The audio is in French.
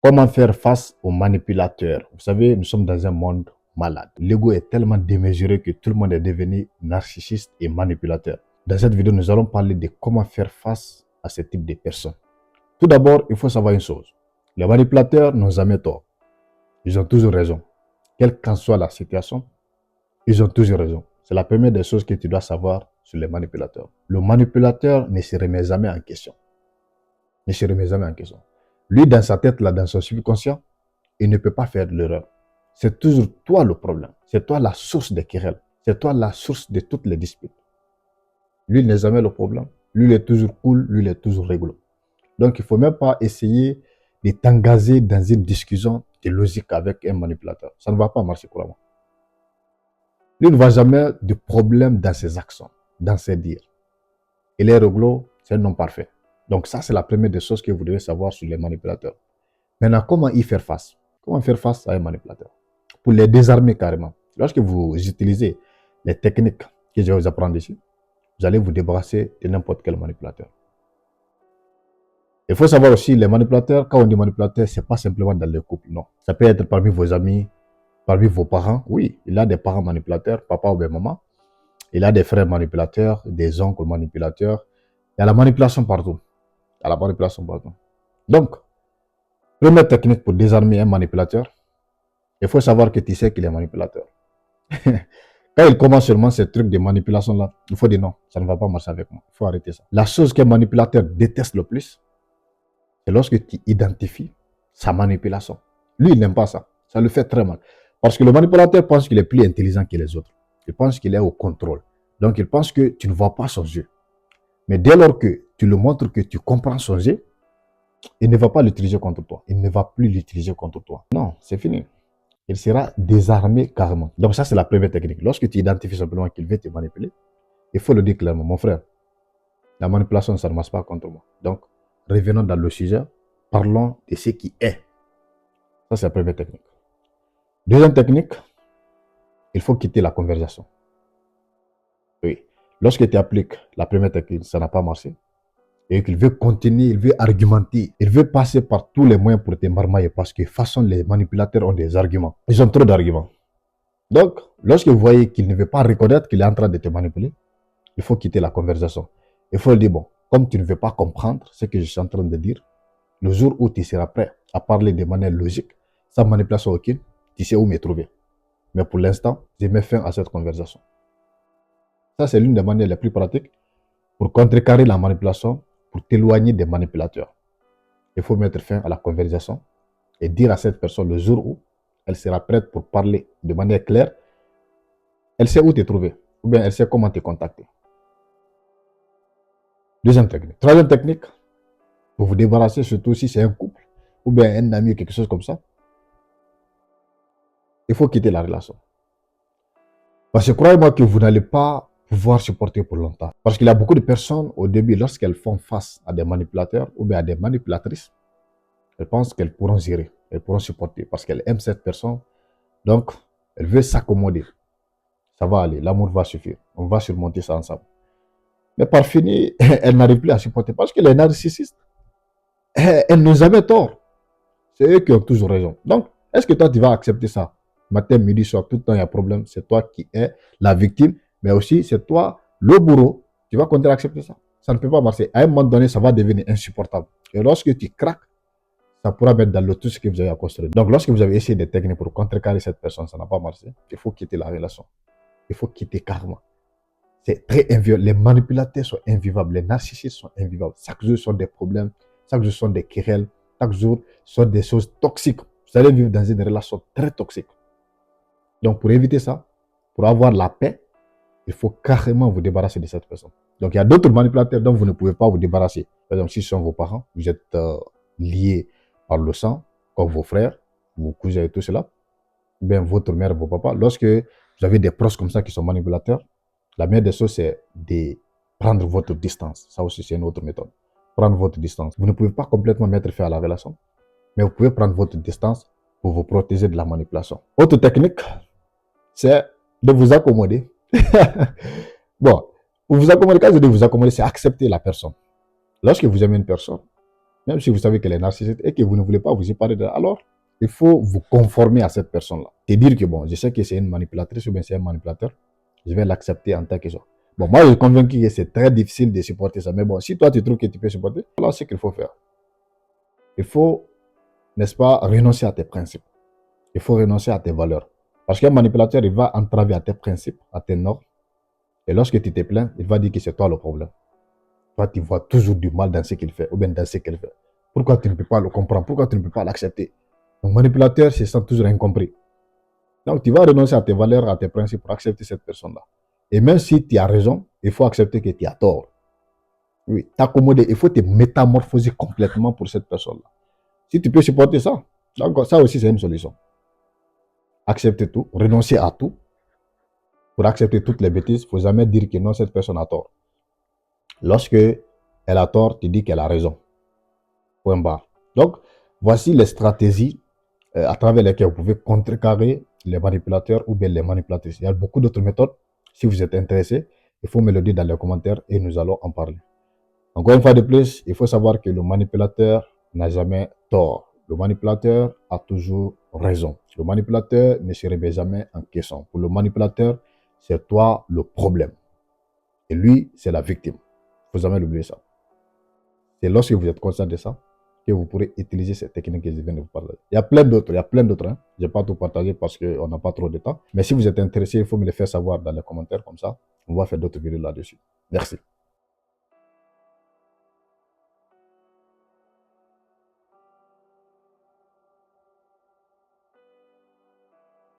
Comment faire face aux manipulateurs? Vous savez, nous sommes dans un monde malade. L'ego est tellement démesuré que tout le monde est devenu narcissiste et manipulateur. Dans cette vidéo, nous allons parler de comment faire face à ce type de personnes. Tout d'abord, il faut savoir une chose. Les manipulateurs n'ont jamais tort. Ils ont toujours raison. Quelle qu'en soit la situation, ils ont toujours raison. C'est la première des choses que tu dois savoir sur les manipulateurs. Le manipulateur ne se remet jamais en question. Ne se remet jamais en question. Lui, dans sa tête, là, dans son subconscient, il ne peut pas faire de l'erreur. C'est toujours toi le problème. C'est toi la source des querelles. C'est toi la source de toutes les disputes. Lui, il n'est jamais le problème. Lui, il est toujours cool. Lui, il est toujours rigolo. Donc, il ne faut même pas essayer de t'engager dans une discussion de logique avec un manipulateur. Ça ne va pas marcher couramment. Lui ne voit jamais de problème dans ses actions, dans ses dires. Il est rigolo, c'est un homme parfait. Donc ça, c'est la première des choses que vous devez savoir sur les manipulateurs. Maintenant, comment y faire face? Comment faire face à un manipulateur? Pour les désarmer carrément. Lorsque vous utilisez les techniques que je vais vous apprendre ici, vous allez vous débarrasser de n'importe quel manipulateur. Il faut savoir aussi, les manipulateurs, quand on dit manipulateur, ce n'est pas simplement dans le couple, non. Ça peut être parmi vos amis, parmi vos parents. Oui, il a des parents manipulateurs, papa ou bien maman. Il a des frères manipulateurs, des oncles manipulateurs. Il y a la manipulation partout. Il y a la manipulation partout. Donc, première technique pour désarmer un manipulateur, il faut savoir que tu sais qu'il est manipulateur. Quand il commence seulement ces trucs de manipulation-là, il faut dire non, ça ne va pas marcher avec moi. Il faut arrêter ça. La chose qu'un manipulateur déteste le plus, c'est lorsque tu identifies sa manipulation. Lui, il n'aime pas ça. Ça le fait très mal. Parce que le manipulateur pense qu'il est plus intelligent que les autres. Il pense qu'il est au contrôle. Donc, il pense que tu ne vois pas son jeu. Mais dès lors que tu lui montres que tu comprends son jeu, il ne va pas l'utiliser contre toi. Il ne va plus l'utiliser contre toi. Non, c'est fini. Il sera désarmé carrément. Donc ça, c'est la première technique. Lorsque tu identifies simplement qu'il veut te manipuler, il faut le dire clairement. Mon frère, la manipulation, ça ne marche pas contre moi. Donc, revenons dans le sujet. Parlons de ce qui est. Ça, c'est la première technique. Deuxième technique, il faut quitter la conversation. Oui. Lorsque tu appliques la première technique, ça n'a pas marché, et qu'il veut continuer, il veut argumenter, il veut passer par tous les moyens pour te marmailler, parce que de toute façon, les manipulateurs ont des arguments. Ils ont trop d'arguments. Donc, lorsque vous voyez qu'il ne veut pas reconnaître qu'il est en train de te manipuler, il faut quitter la conversation. Il faut lui dire, bon, comme tu ne veux pas comprendre ce que je suis en train de dire, le jour où tu seras prêt à parler de manière logique, sans manipulation aucune, tu sais où me trouver. Mais pour l'instant, je mets fin à cette conversation. Ça, c'est l'une des manières les plus pratiques pour contrecarrer la manipulation, pour t'éloigner des manipulateurs. Il faut mettre fin à la conversation et dire à cette personne le jour où elle sera prête pour parler de manière claire, elle sait où te trouver, ou bien elle sait comment te contacter. Deuxième technique. Troisième technique, pour vous débarrasser, surtout si c'est un couple, ou bien un ami, quelque chose comme ça, il faut quitter la relation. Parce que croyez-moi que vous n'allez pas pouvoir supporter pour longtemps. Parce qu'il y a beaucoup de personnes, au début, lorsqu'elles font face à des manipulateurs ou bien à des manipulatrices, elles pensent qu'elles pourront gérer, elles pourront supporter parce qu'elles aiment cette personne. Donc, elles veulent s'accommoder. Ça va aller, l'amour va suffire. On va surmonter ça ensemble. Mais par fini, elles n'arrivent plus à supporter parce que les narcissistes, elles n'ont jamais tort. C'est eux qui ont toujours raison. Donc, est-ce que toi, tu vas accepter ça? Matin, midi, soir, tout le temps, il y a problème. C'est toi qui es la victime, mais aussi c'est toi le bourreau. Tu vas continuer à accepter ça. Ça ne peut pas marcher. À un moment donné, ça va devenir insupportable. Et lorsque tu craques, ça pourra mettre dans l'eau tout ce que vous avez à construire. Donc, lorsque vous avez essayé des techniques pour contrecarrer cette personne, ça n'a pas marché. Il faut quitter la relation. Il faut quitter carrément. C'est très invivable. Les manipulateurs sont invivables. Les narcissistes sont invivables. Chaque jour, sont des problèmes. Chaque jour, sont des querelles. Chaque jour, sont des choses toxiques. Vous allez vivre dans une relation très toxique. Donc, pour éviter ça, pour avoir la paix, il faut carrément vous débarrasser de cette personne. Donc, il y a d'autres manipulateurs dont vous ne pouvez pas vous débarrasser. Par exemple, si ce sont vos parents, vous êtes liés par le sang, comme vos frères, vos cousins et tout cela, ou bien votre mère, vos papas. Lorsque vous avez des proches comme ça qui sont manipulateurs, la meilleure des choses, c'est de prendre votre distance. Ça aussi, c'est une autre méthode. Prendre votre distance. Vous ne pouvez pas complètement mettre fin à la relation, mais vous pouvez prendre votre distance pour vous protéger de la manipulation. Autre technique, c'est de vous accommoder. Bon, pour vous accommoder, quand je dis vous accommoder, c'est accepter la personne. Lorsque vous aimez une personne, Même si vous savez qu'elle est narcissique et que vous ne voulez pas vous séparer d'elle, alors il faut vous conformer à cette personne-là. Et dire que bon, je sais que c'est une manipulatrice ou bien c'est un manipulateur, je vais l'accepter en tant que ça. Bon, moi, je suis convaincu que c'est très difficile de supporter ça. Mais bon, si toi, tu trouves que tu peux supporter, voilà ce qu'il faut faire. Il faut, n'est-ce pas, renoncer à tes principes. Il faut renoncer à tes valeurs. Parce qu'un manipulateur, il va entraver à tes principes, à tes normes. Et lorsque tu te plains, il va dire que c'est toi le problème. Toi, tu vois toujours du mal dans ce qu'il fait ou bien dans ce qu'elle fait. Pourquoi tu ne peux pas le comprendre? Pourquoi tu ne peux pas l'accepter? Le manipulateur se sent toujours incompris. Donc, tu vas renoncer à tes valeurs, à tes principes pour accepter cette personne-là. Et même si tu as raison, il faut accepter que tu as tort. Oui, t'accommoder, il faut te métamorphoser complètement pour cette personne-là. Si tu peux supporter ça, donc ça aussi c'est une solution. Accepter tout, renoncer à tout. Pour accepter toutes les bêtises, il ne faut jamais dire que non, cette personne a tort. Lorsque elle a tort, tu dis qu'elle a raison. Point barre. Donc, voici les stratégies à travers lesquelles vous pouvez contrecarrer les manipulateurs ou bien les manipulatrices. Il y a beaucoup d'autres méthodes. Si vous êtes intéressé, il faut me le dire dans les commentaires et nous allons en parler. Encore une fois de plus, il faut savoir que le manipulateur n'a jamais tort. Le manipulateur a toujours raison. Le manipulateur ne se remet jamais en question. Pour le manipulateur, c'est toi le problème. Et lui, c'est la victime. Il ne faut jamais l'oublier ça. C'est lorsque vous êtes conscient de ça que vous pourrez utiliser ces techniques que je viens de vous parler. Il y a plein d'autres, hein. Je ne vais pas tout partager parce qu'on n'a pas trop de temps. Mais si vous êtes intéressé, il faut me le faire savoir dans les commentaires comme ça. On va faire d'autres vidéos là-dessus. Merci.